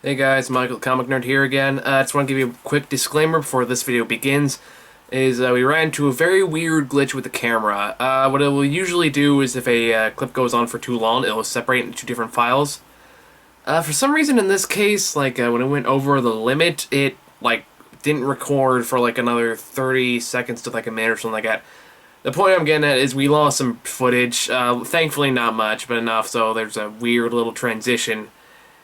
Hey guys, Michael Comic Nerd here again. I just want to give you a quick disclaimer before this video begins. We ran into a very weird glitch with the camera. What it will usually do is if a clip goes on for too long, it will separate into two different files. For some reason in this case, when it went over the limit, it didn't record for another 30 seconds to a minute or something like that. The point I'm getting at is we lost some footage. Thankfully not much, but enough so there's a weird little transition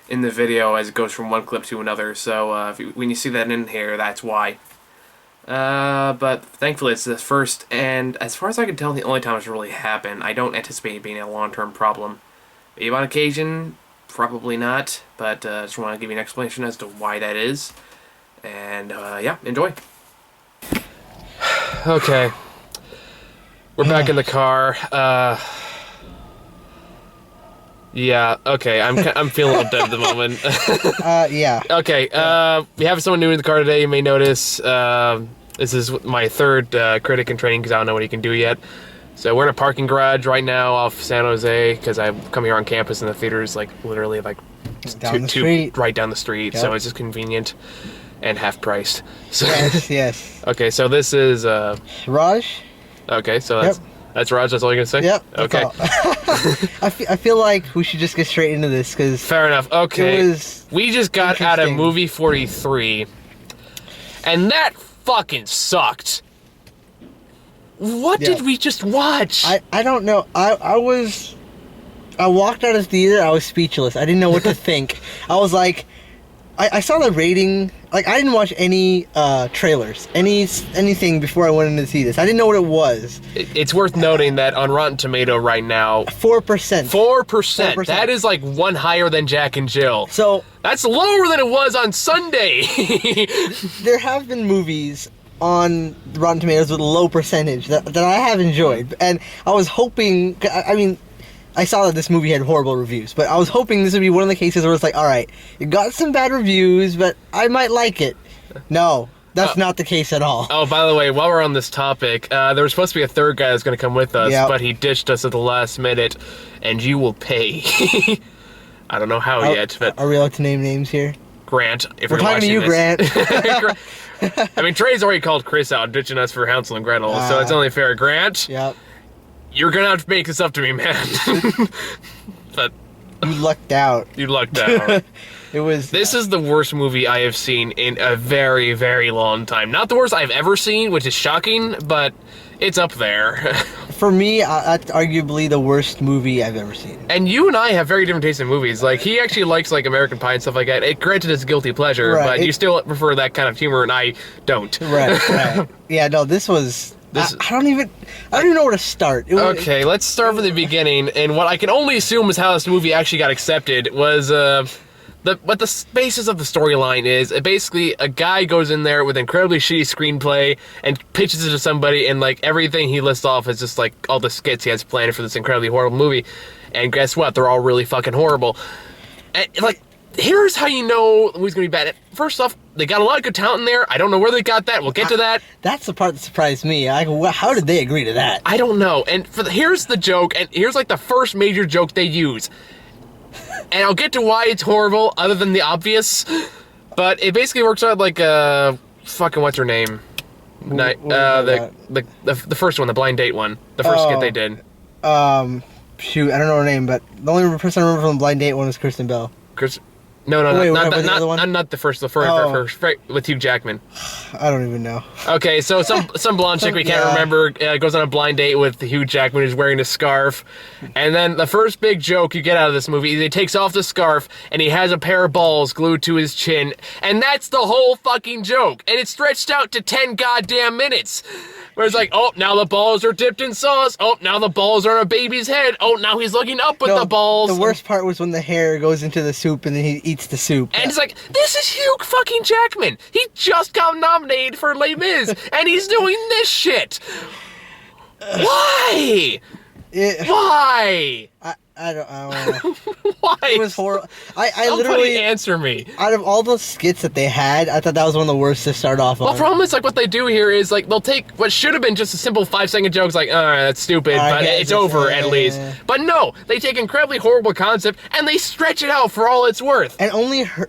in the video as it goes from one clip to another, so when you see that in here, that's why. But thankfully it's the first, and as far as I can tell, the only time it's really happened. I don't anticipate it being a long-term problem. Maybe on occasion, probably not, but I just want to give you an explanation as to why that is. And, yeah, enjoy. Okay. We're back in the car. Yeah, okay, I'm feeling a little dead at the moment. Yeah. Okay, we have someone new in the car today, you may notice. This is my third critic in training because I don't know what he can do yet. So we're in a parking garage right now off San Jose because I come here on campus and the theater is literally down the street. Right down the street, Yep. So it's just convenient and half-priced. So, Yes, yes. Okay, so this is, Raj? Okay, so that's Raj, that's all you're gonna say? Yep. Okay. I feel like we should just get straight into this because fair enough. Okay. We just got out of movie 43, and that fucking sucked. What did we just watch? I don't know. I walked out of the theater, I was speechless. I didn't know what to think. I was like, I saw the rating. I didn't watch any trailers, anything before I went into see this. I didn't know what it was. It's worth noting that on Rotten Tomato right now, 4%. 4%. That is one higher than Jack and Jill. So that's lower than it was on Sunday. There have been movies on Rotten Tomatoes with a low percentage that I have enjoyed, and I was hoping. I mean, I saw that this movie had horrible reviews, but I was hoping this would be one of the cases where it's like, all right, it got some bad reviews, but I might like it. No, that's not the case at all. Oh, by the way, while we're on this topic, there was supposed to be a third guy that's going to come with us, but he ditched us at the last minute, and you will pay. I don't know how yet, but... Are we allowed to name names here? Grant, if we're you're talking watching to you, this. Grant. I mean, Trey's already called Chris out, ditching us for Hansel and Gretel, so it's only fair. Grant? Yep. You're gonna have to make this up to me, man. But you lucked out. You lucked out. This is the worst movie I have seen in a very, very long time. Not the worst I've ever seen, which is shocking, but it's up there. For me, that's arguably the worst movie I've ever seen. And you and I have very different tastes in movies. He actually likes American Pie and stuff like that. Granted, it's guilty pleasure, but you still prefer that kind of humor, and I don't. Right. Yeah, no, this was... I don't even know where to start. Okay, let's start from the beginning, and what I can only assume is how this movie actually got accepted was, what the basis of the storyline is. Basically, a guy goes in there with incredibly shitty screenplay and pitches it to somebody, and everything he lists off is just all the skits he has planned for this incredibly horrible movie. And guess what? They're all really fucking horrible. And here's how you know the movie's gonna be bad. First off, they got a lot of good talent in there. I don't know where they got that. We'll get to that. That's the part that surprised me. How did they agree to that? I don't know. And here's the joke, and here's the first major joke they use. And I'll get to why it's horrible, other than the obvious. But it basically works out fucking what's her name? The first one, the blind date one. The first skit they did. Shoot, I don't know her name, but the only person I remember from the blind date one is Kristen Bell. No, not the first with Hugh Jackman. I don't even know. Okay, so some blonde chick we can't remember goes on a blind date with Hugh Jackman who's wearing a scarf, and then the first big joke you get out of this movie is he takes off the scarf and he has a pair of balls glued to his chin, and that's the whole fucking joke, and it's stretched out to 10 goddamn minutes. Where it's oh, now the balls are dipped in sauce. Oh, now the balls are on a baby's head. Oh, now he's looking up with the balls. The worst part was when the hair goes into the soup and then he eats the soup. And it's this is Hugh fucking Jackman. He just got nominated for Les Mis, and he's doing this shit. Why? Why? I don't know. Why? It was horrible. I Somebody literally answer me. out of all the skits that they had, I thought that was one of the worst to start off Well, on. the problem is, like, what they do here is, like, they'll take what should have been just a simple 5-second joke, like, that's stupid, but it's over, at least. But no, they take an incredibly horrible concept, and they stretch it out for all it's worth. And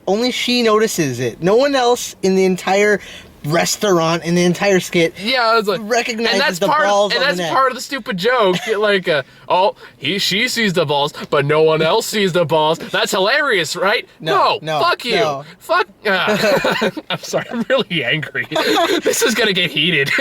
only she notices it. No one else in the entire restaurant, in the entire skit, Yeah, I was like, recognizes the balls on the neck. part of the stupid joke. Like, she sees the balls, but no one else sees the balls. That's hilarious, right? No, Fuck you. no. Fuck. I'm sorry, I'm really angry. This is gonna get heated.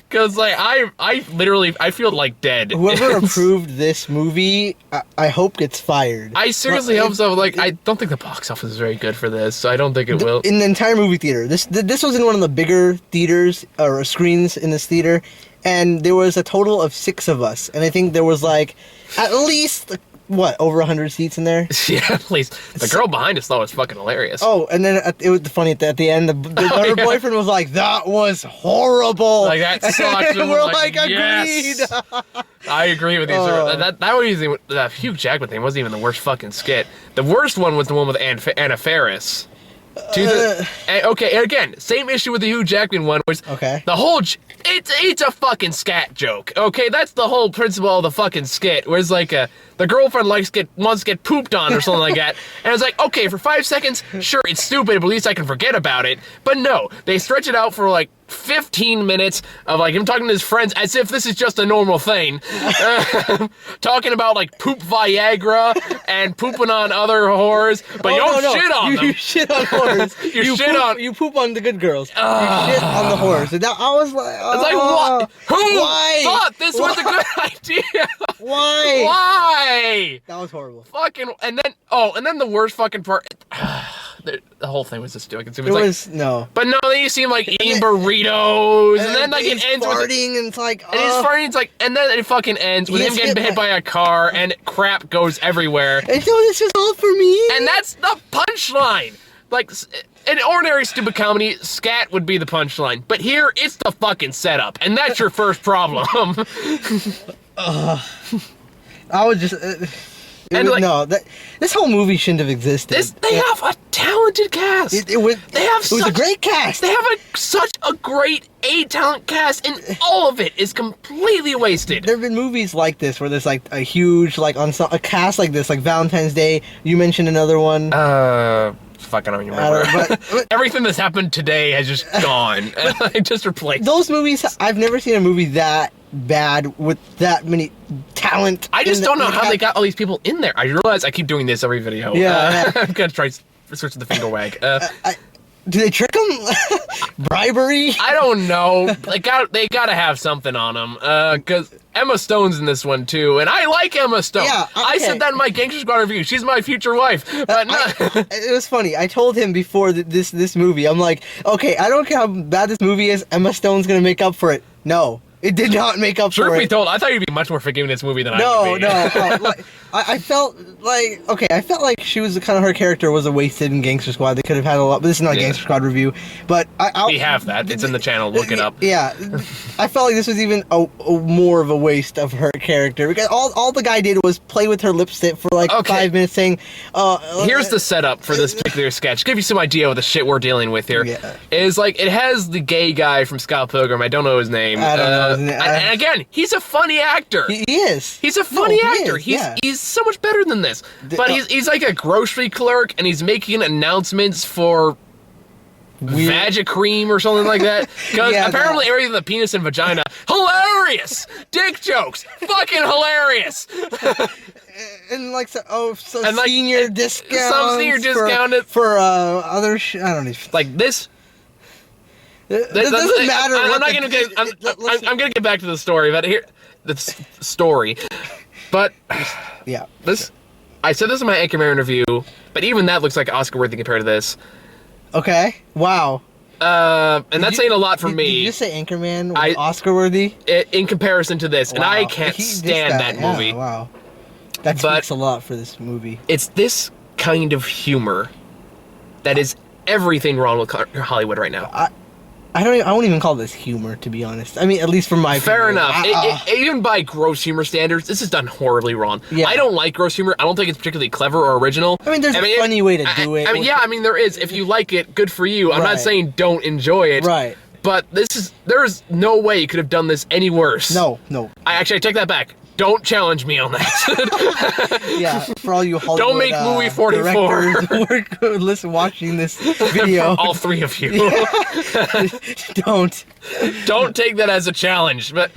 Because, like, I literally, I feel like dead. Whoever approved this movie, I hope gets fired. I seriously hope so. Like, I don't think the box office is very good for this, so I don't think it will. In the entire movie theater, this was in one of the bigger theaters or screens in this theater, and there was a total of 6 of us, and I think there was like at least over 100 seats in there. Yeah, please. The girl behind us though is fucking hilarious. Oh, and then it was funny at the end. Her boyfriend was like, "That was horrible." Like, that sucks. And we're like, yes. agreed. I agree with you, sir. That was even, the Hugh Jackman thing wasn't even the worst fucking skit. The worst one was the one with Anna Faris. Okay, and again, same issue with the Hugh Jackman one, which the whole it's a fucking scat joke. Okay, that's the whole principle of the fucking skit. Whereas like the girlfriend wants to get pooped on or something like that, and it's like, okay, for 5 seconds, sure, it's stupid, but at least I can forget about it. But no, they stretch it out for like 15 minutes of like him talking to his friends as if this is just a normal thing, talking about like poop Viagra and pooping on other whores, but you don't shit on them. You shit on whores. You poop on the good girls. You shit on the whores. And I was like, it's like, what? Who why? thought this was a good idea? Why? Why? That was horrible. Fucking, and then the worst fucking part. The whole thing was just doing it. No. But no, then you see him like eating burritos, and then like it ends with farting, and it's like, and he's farting. It's like, and then it fucking ends with him getting hit by a car, and crap goes everywhere. And so this is all for me. And that's the punchline. Like, in ordinary stupid comedy, scat would be the punchline, but here it's the fucking setup, and that's your first problem. I was just. This whole movie shouldn't have existed. They have a talented cast. It was a great cast. They have such a great talent cast, and all of it is completely wasted. There have been movies like this where there's like a huge like a cast like this, like Valentine's Day. You mentioned another one. Fuck, I don't even remember. But everything that's happened today has just gone. Just replaced. Those movies, I've never seen a movie that bad with that many talent. I just don't know how they got all these people in there. I realize I keep doing this every video. Yeah. I'm gonna try switching the finger wag. Do they trick them? Bribery? I don't know. They gotta have something on them. Because Emma Stone's in this one too, and I like Emma Stone. Yeah, okay. I said that in my Gangster Squad review. She's my future wife. But no. It was funny. I told him before this movie, I'm like, okay, I don't care how bad this movie is. Emma Stone's gonna make up for it. No. It did not make up for it. Truth be told, I thought you'd be much more forgiving this movie than I would be. No. Like, I felt like she was kind of, her character was a wasted in Gangster Squad. They could have had a lot, but this is not a Gangster Squad review. But we have that. It's in the channel. Look it up. Yeah, I felt like this was even more of a waste of her character, because all the guy did was play with her lipstick for like 5 minutes, saying, here's the setup for this particular sketch. Give you some idea of the shit we're dealing with here. Yeah. Is like, it has the gay guy from Scott Pilgrim. I don't know his name. I don't know. And again, he's a funny actor. He is. He's a funny actor. He's so much better than this. But he's like a grocery clerk, and he's making announcements for Vagicream or something like that. Because apparently everything, the penis and vagina, hilarious! Dick jokes, fucking hilarious! And like, senior discounts. Some senior discounted. For other I don't know. Like this. It doesn't matter. I'm gonna get back to the story, but here, the story. But yeah, I said this in my Anchorman interview, but even that looks like Oscar-worthy compared to this. Okay. Wow. And that's saying a lot for me. Did you say Anchorman was Oscar-worthy? In comparison to this, and I can't stand that movie. Yeah, wow. That speaks a lot for this movie. It's this kind of humor that is everything wrong with Hollywood right now. I won't even call this humor, to be honest. I mean, at least from my Fair opinion. enough. Even by gross humor standards, this is done horribly wrong. Yeah. I don't like gross humor. I don't think it's particularly clever or original. I mean, there's a funny way to do it. I mean, yeah, I mean, there is. If you like it, good for you. I'm not Right. saying don't enjoy it. Right. But there is no way you could have done this any worse. No. I take that back. Don't challenge me on that. Yeah, for all you Hollywood Don't make movie 44. directors listen, watching this video. All three of you. Don't. Don't take that as a challenge. But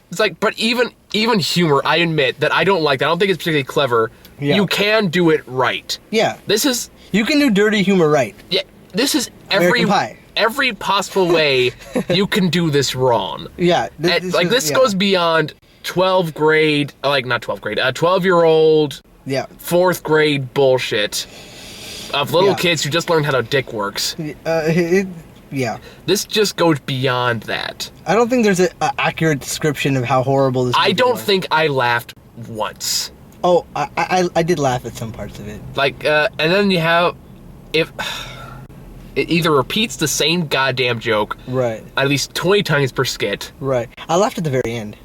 it's like, but even humor, I admit that I don't like that. I don't think it's particularly clever. Yeah. You can do it right. Yeah. This is You can do dirty humor right. Yeah, this is American Pie. every possible way you can do this wrong. Yeah. This goes beyond 12th grade, like not 12th grade, 12-year-old, Yeah. 4th grade bullshit of little Yeah. kids who just learned how a dick works. Yeah. This just goes beyond that. I don't think there's an accurate description of how horrible this. I movie don't was. think I laughed once. Oh, I did laugh at some parts of it. Like, and then you have, if it either repeats the same goddamn joke Right. at least 20 times per skit. Right. I laughed at the very end.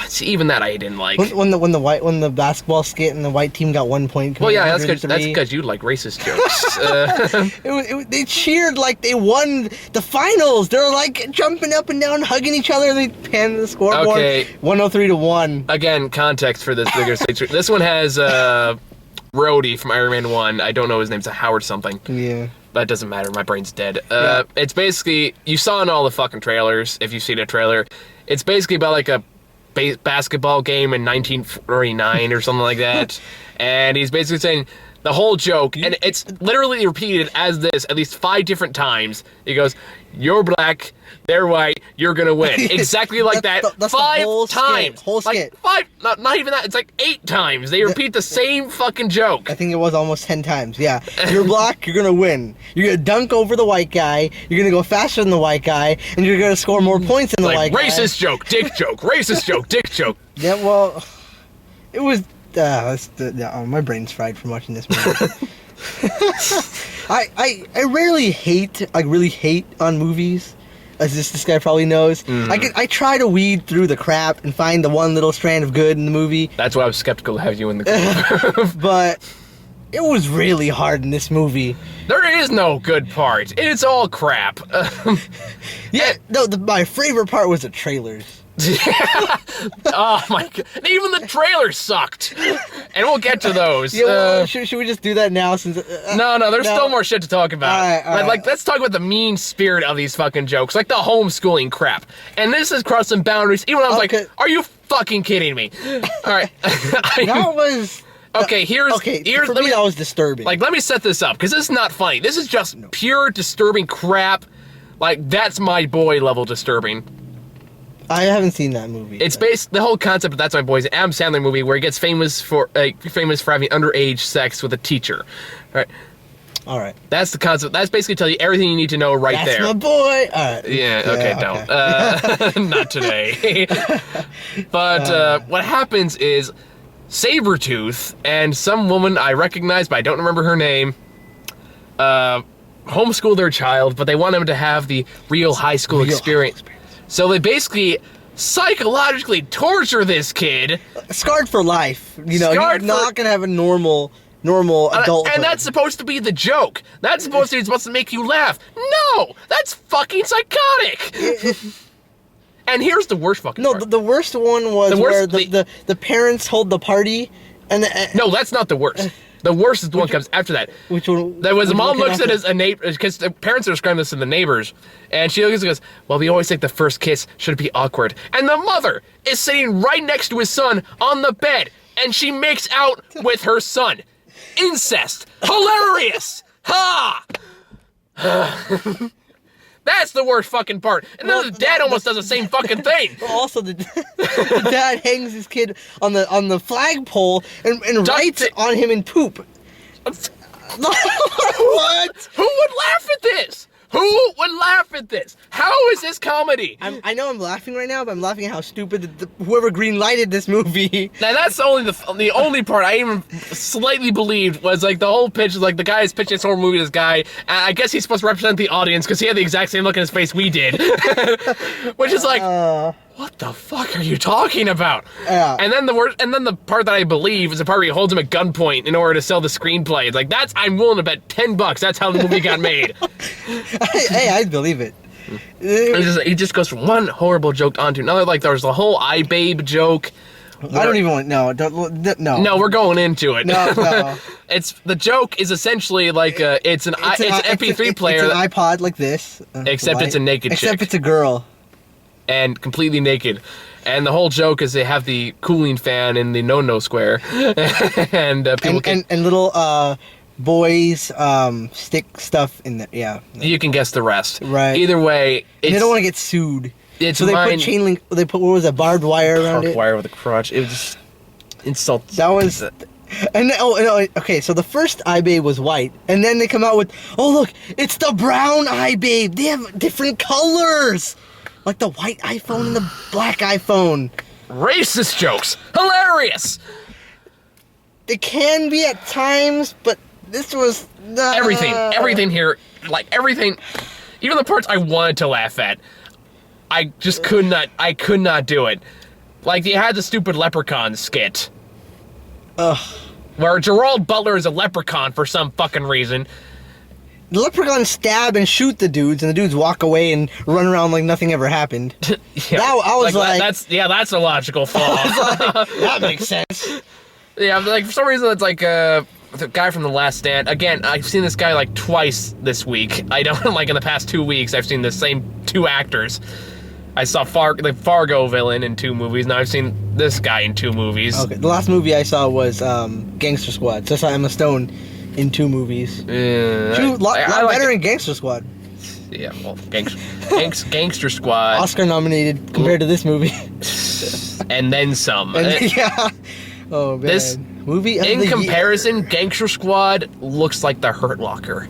See, even that I didn't like. When the basketball skit and the white team got 1 point. Well, yeah, that's because because you like racist jokes. they cheered like they won the finals. They're like jumping up and down, hugging each other. They pan the scoreboard. Okay. 103-1. Again, context for this bigger stage. This one has Rhodey from Iron Man 1. I don't know his name's Howard something. Yeah. That doesn't matter. My brain's dead. Yeah. It's basically, you saw in all the fucking trailers, if you've seen a trailer, it's basically about like a basketball game in 1949 or something like that. And he's basically saying the whole joke, and it's literally repeated as this at least 5 different times. He goes, "You're black, they're white, you're gonna win." Exactly like that. That's the 5 whole times. Skit, whole skit. Like 5, not even that. It's like 8 times. They repeat the same fucking joke. I think it was almost 10 times. Yeah. You're black, you're gonna win. You're gonna dunk over the white guy. You're gonna go faster than the white guy, and you're gonna score more points than the Like white guy. racist joke, dick joke, racist joke, dick joke. Yeah. Well, it was. My brain's fried from watching this movie. I rarely hate, like really hate on movies, as this guy probably knows. I try to weed through the crap and find the one little strand of good in the movie. That's why I was skeptical to have you in the group. But it was really hard in this movie. There is no good part. It's all crap. Yeah, no, my favorite part was the trailers. Oh my god. Even the trailer sucked. And we'll get to those. Yeah, well, should we just do that now? Since No, there's still more shit to talk about. All right. Like, let's talk about the mean spirit of these fucking jokes, like the homeschooling crap. And this is crossing boundaries. Even I was Okay. like, are you fucking kidding me? All right. That was... Okay, here's for me, that was disturbing. Like, let me set this up, because this is not funny. This is just pure disturbing crap. Like, that's my boy level disturbing. I haven't seen that movie. It's based, the whole concept of That's My Boy's an Adam Sandler movie where he gets famous for having underage sex with a teacher. All right. That's the concept. That's basically tell you everything you need to know right That's there. my boy. All right. Yeah, okay, don't. Not today. But what happens is Sabretooth and some woman I recognize, but I don't remember her name, homeschool their child, but they want him to have the real high school experience. So they basically psychologically torture this kid. Scarred for life. You know, Scarred he's not going to have a normal adult. And that's supposed to be the joke. That's supposed to make you laugh. No! That's fucking psychotic! And here's the worst fucking part. The worst one was where the parents hold the party, and no, that's not the worst. The worst is the one that comes after that. Which one? That was the mom looks at his neighbor, because the parents are describing this to the neighbors, and she looks and goes, "Well, we always think the first kiss should be awkward." And the mother is sitting right next to his son on the bed, and she makes out with her son. Incest. Hilarious. Ha! That's the worst fucking part. And then the dad almost does the same fucking thing. Also, the dad hangs his kid on the flagpole and writes on him in poop. What? Who would laugh at this? Who would laugh at this. How is this comedy? I know I'm laughing right now, but I'm laughing at how stupid whoever green-lighted this movie. Now that's only the only part I even slightly believed was like the whole pitch is like the guy is pitching this horror movie to this guy, and I guess he's supposed to represent the audience because he had the exact same look in his face we did, which is like, what the fuck are you talking about? Yeah. And then the part that I believe is the part where he holds him at gunpoint in order to sell the screenplay. It's like I'm willing to bet $10 that's how the movie got made. Hey, I believe it. He just goes from one horrible joke onto another. Like there was the whole iBabe joke. I don't even want no. No, we're going into it. No. It's the joke is essentially like it's an MP3 player. It's an iPod like this. Except it's a naked chick. Except it's a girl. And completely naked. And the whole joke is they have the cooling fan in the no-no square. And people and little boys stick stuff in there. Yeah. You can guess the rest. Right. Either way, they don't want to get sued. So they put chain link. They put what was it, barbed wire around it. Barbed wire with a crotch. It was just insults. That was. And okay, so the first iBabe was white, and then they come out with, oh look, it's the brown iBabe. They have different colors, like the white iPhone and the black iPhone. Racist jokes, hilarious. They can be at times, but this was everything here, like everything, even the parts I wanted to laugh at, I just could not. I could not do it. Like you had the stupid leprechaun skit. Ugh. Where Gerald Butler is a leprechaun for some fucking reason. The leprechauns stab and shoot the dudes, and the dudes walk away and run around like nothing ever happened. Yeah, I was like, that's a logical flaw. that makes sense. Yeah, like for some reason it's like the guy from The Last Stand. Again, I've seen this guy like twice this week. I don't like in the past 2 weeks. I've seen the same two actors. I saw the Fargo villain in 2 movies. Now I've seen this guy in 2 movies. Okay, the last movie I saw was Gangster Squad. So I saw Emma Stone in 2 movies. She was a lot better in Gangster Squad. Yeah, well, Gangster Squad. Oscar nominated compared to this movie. And then some. Yeah. Oh man. This movie in comparison, Gangster Squad looks like The Hurt Locker.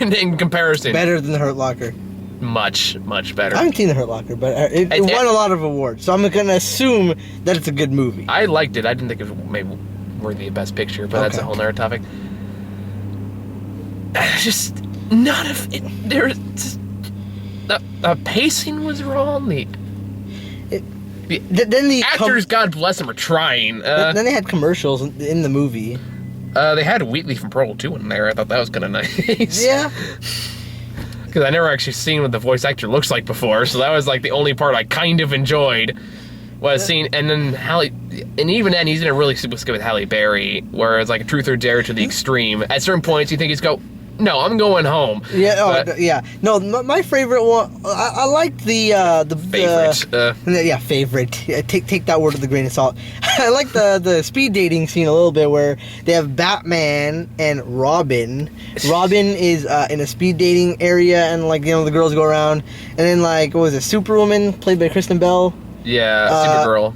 in comparison, better than The Hurt Locker. Much better. I haven't seen The Hurt Locker, but it won a lot of awards, so I'm gonna assume that it's a good movie. I liked it. I didn't think it was maybe worthy of Best Picture, but that's a whole nother topic. Just none of it. The pacing was wrong. Then the actors, God bless them, are trying. Then they had commercials in the movie. They had Wheatley from Pearl 2 in there. I thought that was kind of nice. Yeah. Because I never actually seen what the voice actor looks like before, so that was like the only part I kind of enjoyed was seeing. And then and even then he's in a really super skit with Halle Berry, where it's like a truth or dare to the extreme. At certain points, you think he's no, I'm going home. Yeah, yeah. No, my favorite one. I liked the favorite. Favorite. Yeah, take that word with a grain of salt. I like the speed dating scene a little bit where they have Batman and Robin. Robin is in a speed dating area, and the girls go around, and then what was it, Superwoman played by Kristen Bell. Yeah,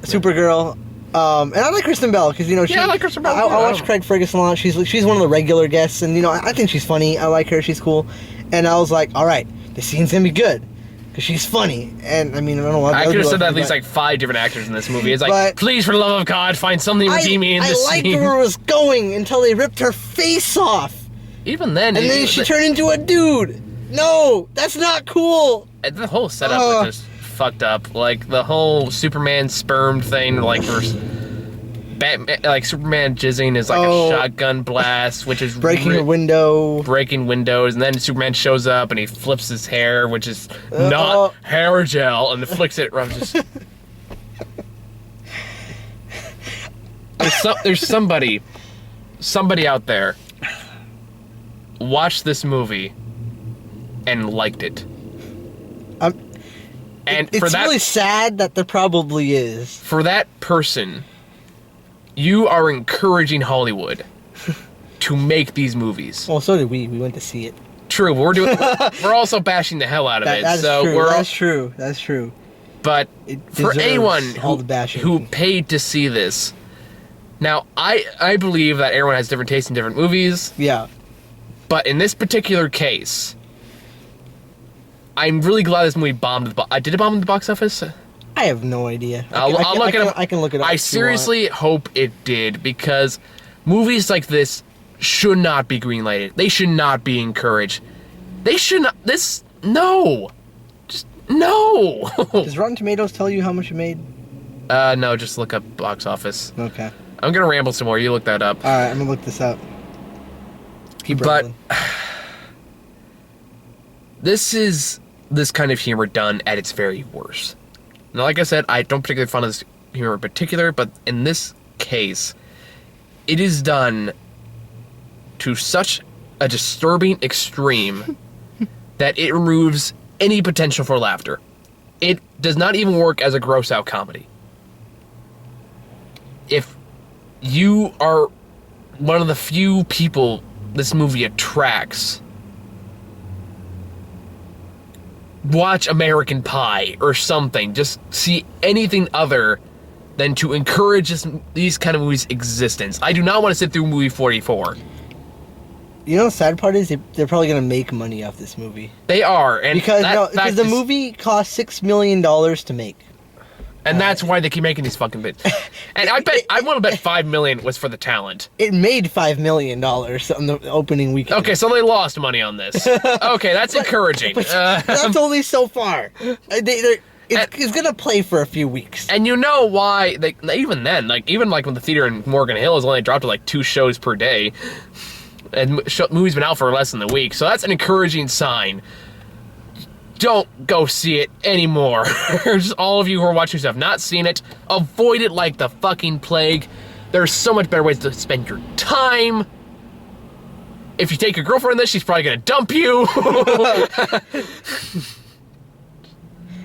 Supergirl. And I like Kristen Bell because I like Kristen Bell. I watch Craig Ferguson a lot. She's one of the regular guests, and I think she's funny. I like her. She's cool. And I was like, all right, this scene's gonna be good because she's funny. And I mean, I don't know what. I could have said at least 5 different actors in this movie. It's like, please, for the love of God, find something redeeming in this scene. I liked where it was going until they ripped her face off. Even then, and then she turned into a dude. No, that's not cool. The whole setup was just fucked up. Like the whole Superman sperm thing, versus Batman, Superman jizzing is a shotgun blast, which is breaking a window, breaking windows, and then Superman shows up and he flips his hair, which is not hair gel, and flicks it. There's somebody out there watched this movie and liked it. And it's really sad that there probably is. For that person, you are encouraging Hollywood to make these movies. Well, so did we. We went to see it. True, we're also bashing the hell out of it. That's true. That's true. But for anyone who paid to see this, now I believe that everyone has different tastes in different movies. Yeah. But in this particular case, I'm really glad this movie bombed. Did it bomb in the box office? I have no idea. I'll look it up. I can look it up. I seriously hope it did, because movies like this should not be greenlighted. They should not be encouraged. They should not. No. Just no. Does Rotten Tomatoes tell you how much it made? No, just look up box office. Okay. I'm gonna ramble some more. You look that up. All right, I'm gonna look this up. Keep rambling. This is this kind of humor done at its very worst. Now, like I said, I don't particularly find this humor in particular, but in this case, it is done to such a disturbing extreme that it removes any potential for laughter. It does not even work as a gross-out comedy. If you are one of the few people this movie attracts, watch American Pie or something. Just see anything other than to encourage these kind of movies' existence. I do not want to sit through movie 44. You know, the sad part is they're probably gonna make money off this movie. They are, and because the movie cost $6 million to make, and that's why they keep making these fucking bits. And I want to bet $5 million was for the talent. It made $5 million on the opening weekend. Okay, so they lost money on this. Okay, that's encouraging. But that's only so far. It's gonna play for a few weeks. And you know why? Even then, even when the theater in Morgan Hill has only dropped to 2 shows per day, and movie's been out for less than a week, so that's an encouraging sign. Don't go see it anymore. Just all of you who are watching who have not seen it, avoid it like the fucking plague. There's so much better ways to spend your time. If you take your girlfriend in this, she's probably gonna dump you.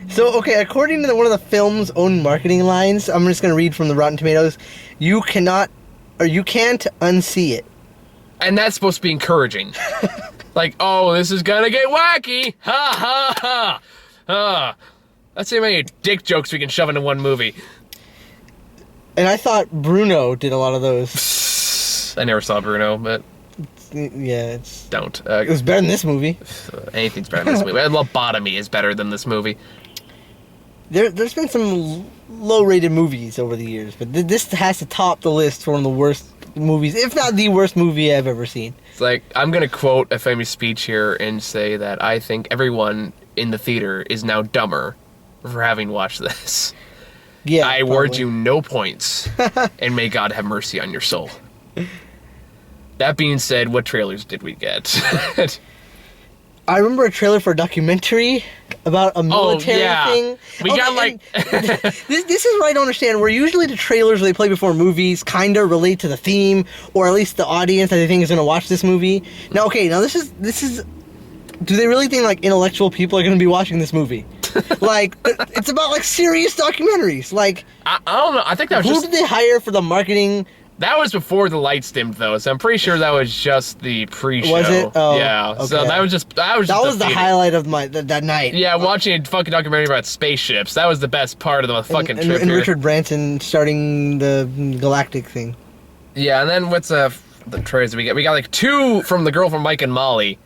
So, okay, according to one of the film's own marketing lines, I'm just gonna read from the Rotten Tomatoes, you can't unsee it. And that's supposed to be encouraging. Oh, this is gonna get wacky. Ha ha ha. Let's see how many dick jokes we can shove into one movie. And I thought Bruno did a lot of those. I never saw Bruno, but yeah, don't. It was better than this movie. Anything's better than this movie. Lobotomy is better than this movie. There's been some low-rated movies over the years, but this has to top the list for one of the worst movies, if not the worst movie I've ever seen. It's I'm going to quote a famous speech here and say that I think everyone in the theater is now dumber for having watched this. Yeah, I award you no points, and may God have mercy on your soul. That being said, what trailers did we get? I remember a trailer for a documentary about a military thing. We got this is what I don't understand. Where usually the trailers they play before movies kind of relate to the theme, or at least the audience that they think is going to watch this movie. Now, this is. Do they really think intellectual people are going to be watching this movie? It's about serious documentaries. I don't know. I think that was who did they hire for the marketing? That was before the lights dimmed, though, so I'm pretty sure that was just the pre-show. Was it? Oh, yeah. Okay. So that was the highlight of that night. Yeah, watching a fucking documentary about spaceships. That was the best part of the fucking trip. And Richard Branson starting the Galactic thing. Yeah, and then what's the trailers we got? We got 2 from the girl from Mike and Molly.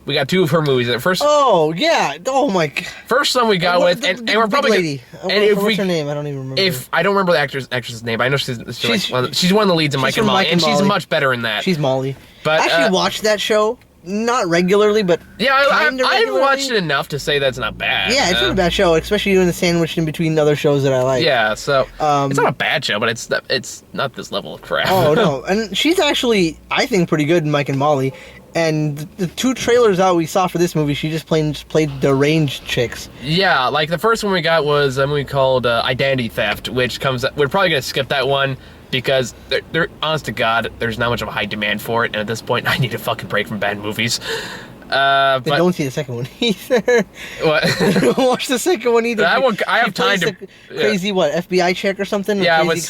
We got 2 of her movies. First, oh yeah, oh my god. First one we got and we're probably lady. What's her name? I don't even remember. I don't remember the actress's name, but I know she's one of the leads in Mike and Molly, and she's much better in that. She's Molly. But I actually watched that show, not regulally, but yeah, I've watched it enough to say that's not bad. Yeah, it's not a bad show, especially doing the sandwich in between other shows that I like. Yeah, so it's not a bad show, but it's not this level of crap. Oh no, and she's actually I think pretty good in Mike and Molly. And the 2 trailers that we saw for this movie, she just played the range chicks. Yeah, the first one we got was a movie called Identity Theft, which we're probably going to skip that one because, honest to God, there's not much of a high demand for it, and at this point, I need a fucking break from bad movies. But don't see the second one either. What? Don't watch the second one either. I have time to... Crazy, what, FBI chick or something? Yeah, with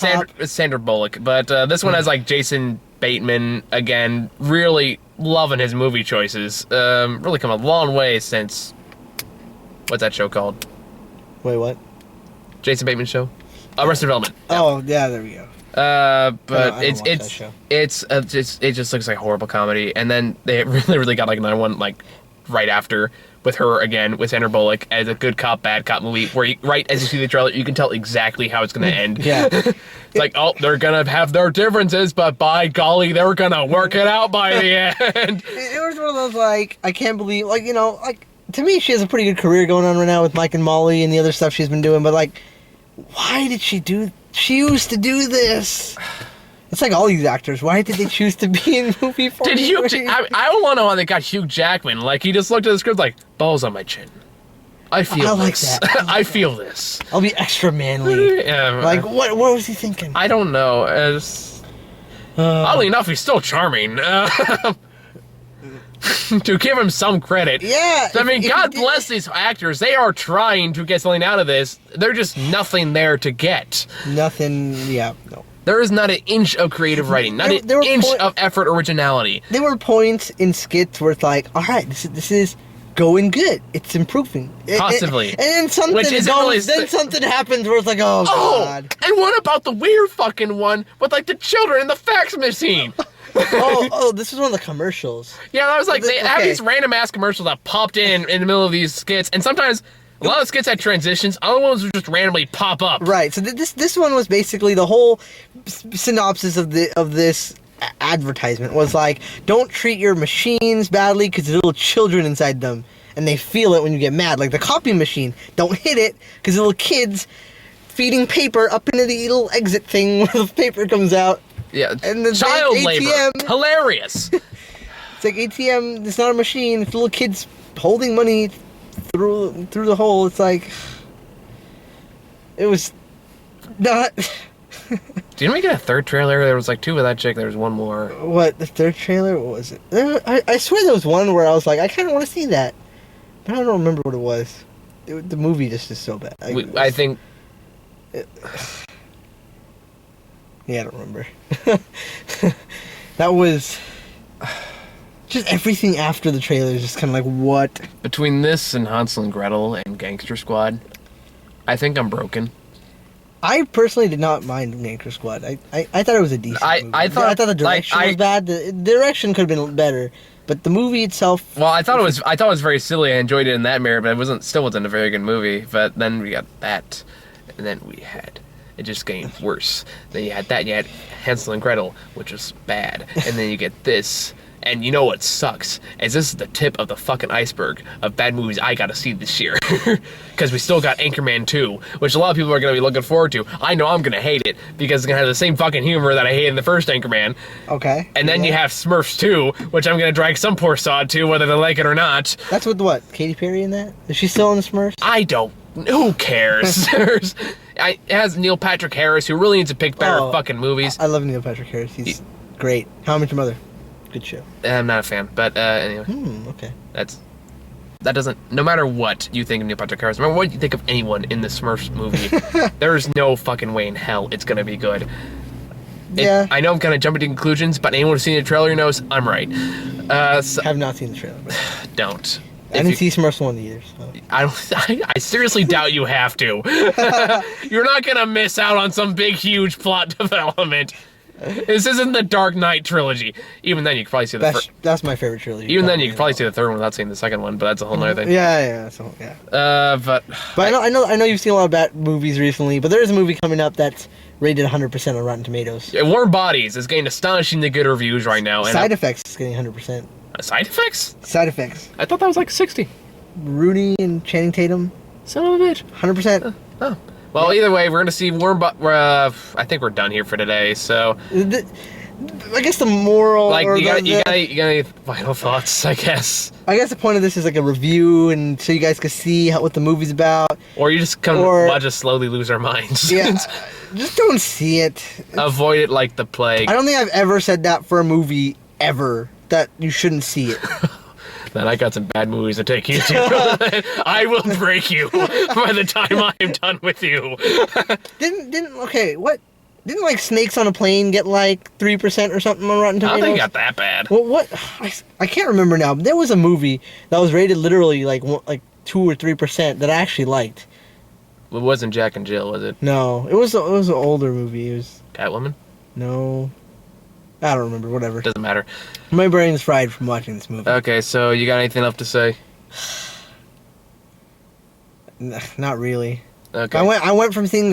Sandra Bullock. But this one has, Jason Bateman, again, really loving his movie choices. Really come a long way since... What's that show called? Wait, what? Jason Bateman show? Arrested Development. Oh, yeah, there we go. But it just looks like a horrible comedy, and then they really got another one right after, with her again, with Sandra Bullock, as a good cop, bad cop movie, where right as you see the trailer, you can tell exactly how it's going to end. Yeah. It's like, oh, they're going to have their differences, but by golly, they're going to work it out by the end. It was one of those, like, I can't believe, like, you know, like, to me, she has a pretty good career going on right now with Mike and Molly and the other stuff she's been doing, but, like, why did she used to do this? It's like all these actors. Why did they choose to be in movie form? I don't want to know how they got Hugh Jackman. Like, he just looked at the script like, balls on my chin. I feel like this. that. I feel this. I'll be extra manly. Yeah, Like, what was he thinking? I don't know. Oddly enough, he's still charming. To give him some credit. Yeah. I mean, God bless these actors. They are trying to get something out of this. They're just nothing there to get. Nothing, yeah, no. There is not an inch of creative writing, not an inch of effort, originality. There were points in skits where it's like, all right, this is going good. It's improving. Possibly. And then something something happens where it's like, oh, God. And what about the weird fucking one with, like, the children in the fax machine? This was one of the commercials. Yeah, I was like, they have these random ass commercials that popped in the middle of these skits, and sometimes a lot of skits had transitions. Other ones would just randomly pop up. Right. So this one was basically the whole synopsis of this advertisement was like, don't treat your machines badly because there's little children inside them, and they feel it when you get mad. Like the copy machine, don't hit it because little kids feeding paper up into the little exit thing where the paper comes out. Yeah, and the child ATM, labor. Hilarious. It's like ATM, it's not a machine. It's little kids holding money through the hole. It's like, it was not. Didn't we get a third trailer? There was like two with that chick. There was one more. What, the third trailer? What was it? I swear there was one where I was like, I kind of want to see that, but I don't remember what it was. The movie just is so bad. I think. Yeah, I don't remember. That was just everything after the trailer is just kind of like, what? Between this and Hansel and Gretel and Gangster Squad, I think I'm broken. I personally did not mind Gangster Squad. I thought it was a decent movie. I thought the direction was bad. The direction could have been better, but the movie itself. Well, I thought it was very silly. I enjoyed it in that mirror, but it still wasn't a very good movie. But then we got that, and then we had. It just getting worse. Then you had that, and you had Hansel and Gretel, which was bad. And then you get this. And you know what sucks? Is this is the tip of the fucking iceberg of bad movies I gotta see this year. Because we still got Anchorman 2, which a lot of people are gonna be looking forward to. I know I'm gonna hate it, because it's gonna have the same fucking humor that I hated in the first Anchorman. Okay. And then you have Smurfs 2, which I'm gonna drag some poor sod to, whether they like it or not. That's with what? Katy Perry in that? Is she still in the Smurfs? I don't. Who cares? It has Neil Patrick Harris, who really needs to pick better fucking movies. I love Neil Patrick Harris. He's great. How I Met Your Mother? Good show. I'm not a fan, but anyway. Okay. That doesn't. No matter what you think of Neil Patrick Harris, no matter what you think of anyone in the Smurfs movie, there's no fucking way in hell it's gonna be good. Yeah. I know I'm kind of jumping to conclusions, but anyone who's seen the trailer knows I'm right. Have not seen the trailer. But don't. I didn't see Smurfs 1 either. So. I seriously doubt you have to. You're not gonna miss out on some big, huge plot development. This isn't the Dark Knight trilogy. Even then, you could probably see the first. That's my favorite trilogy. Even then, you could probably see the third one without seeing the second one, but that's a whole nother thing. Yeah. But I know you've seen a lot of bad movies recently, but there is a movie coming up that's rated 100% on Rotten Tomatoes. Yeah, Warm Bodies is getting astonishingly good reviews right now. And Side Effects is getting 100%. Side Effects? Side Effects. I thought that was like 60. Rooney and Channing Tatum. Son of a bitch. 100%. Oh. Well, either way, we're going to see Warm Bodies. I think we're done here for today, so. I guess the moral. Like, you got any final thoughts, I guess? I guess the point of this is like a review, and so you guys can see what the movie's about. Or you just watch us slowly lose our minds. Yeah. Just don't see it. Avoid it like the plague. I don't think I've ever said that for a movie, ever. That you shouldn't see it. Then I got some bad movies to take you to. I will break you by the time I am done with you. Didn't like Snakes on a Plane get like 3% or something on Rotten Tomatoes? I don't think it got that bad. Well, what? I can't remember now. There was a movie that was rated literally like 2 or 3% that I actually liked. It wasn't Jack and Jill, was it? No, it was an older movie. It was Catwoman? No. I don't remember, whatever. Doesn't matter. My brain's fried from watching this movie. Okay, so you got anything else to say? Not really. Okay. I went from seeing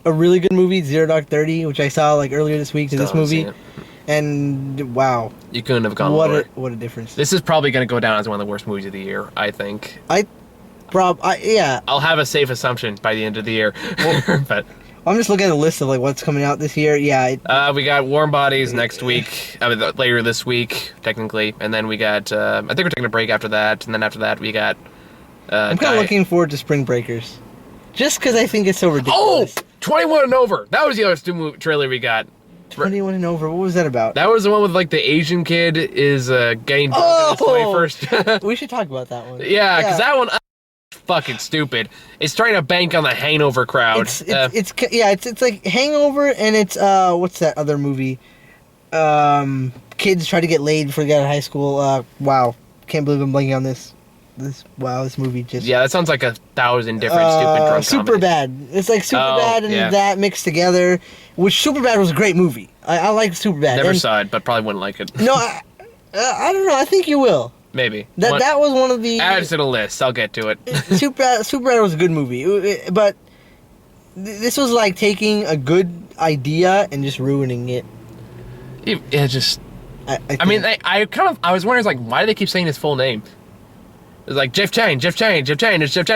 a really good movie, Zero Dark 30, which I saw like earlier this week, to Still this haven't movie, seen it. and wow, You couldn't have gone what lower. what a difference. This is probably going to go down as one of the worst movies of the year, I think. Yeah. I'll have a safe assumption by the end of the year. But I'm just looking at the list of like what's coming out this year. Yeah. we got Warm Bodies next week, later this week, technically. And then we got, I think we're taking a break after that. And then after that, we got... I'm kind of looking forward to Spring Breakers, just because I think it's so ridiculous. 21 and Over! That was the other trailer we got. 21 and Over. What was that about? That was the one with like the Asian kid is getting drunk on his 21st. We should talk about that one. Yeah, because that one fucking stupid. It's trying to bank on the Hangover crowd. It's like Hangover, and it's what's that other movie? Kids try to get laid before they get out of high school. Wow, can't believe I'm blanking on this. This movie just that sounds like 1,000 different stupid drunk Super comedies. Bad. It's like Super Bad and yeah. that mixed together. Which Super Bad was a great movie. I like Super Bad. Never saw it, but probably wouldn't like it. No, I don't know. I think you will. Maybe. That was one of the Add it to the list. I'll get to it. Super Bad was a good movie, but this was like taking a good idea and just ruining it. Yeah, just. I mean, I was wondering, like, why do they keep saying his full name? It's like Jeff Chang. It's Jeff Chang.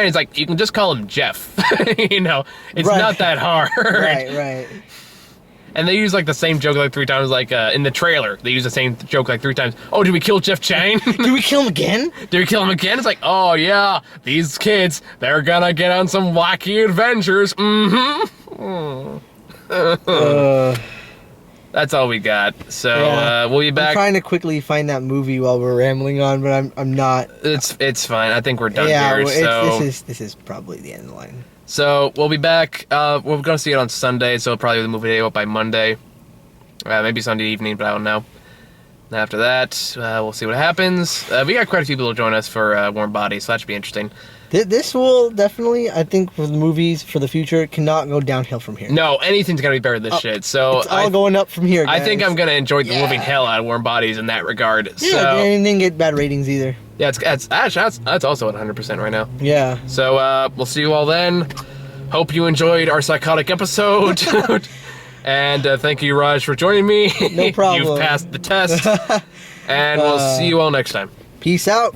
It's like, you can just call him Jeff. You know, it's Right. not that hard. Right. And they use like the same joke like 3 times, like in the trailer. They use the same joke like 3 times. Oh, did we kill Jeff Chang? Did we kill him again? Did we kill him again? It's like, oh yeah, these kids, they're gonna get on some wacky adventures. That's all we got. So Yeah. we'll be I'm back. trying to quickly find that movie while we're rambling on, but I'm not. It's fine. I think we're done Yeah, here. So this is probably the end of the line. So we'll be back. We're gonna see it on Sunday, so probably the movie day up by Monday, maybe Sunday evening, but I don't know. And after that, we'll see what happens. We got quite a few people to join us for Warm Bodies, so that should be interesting. This will definitely, I think, for the movies for the future, cannot go downhill from here. No, anything's gonna be better than this shit. So It's all going up from here, I guys. think I'm gonna enjoy the Yeah. living hell out of Warm Bodies in that regard. Yeah, So and didn't get bad ratings either. yeah, that's also at 100% right now. Yeah. So we'll see you all then. Hope you enjoyed our psychotic episode. And thank you, Raj, for joining me. No problem. You've passed the test. And we'll see you all next time. Peace out.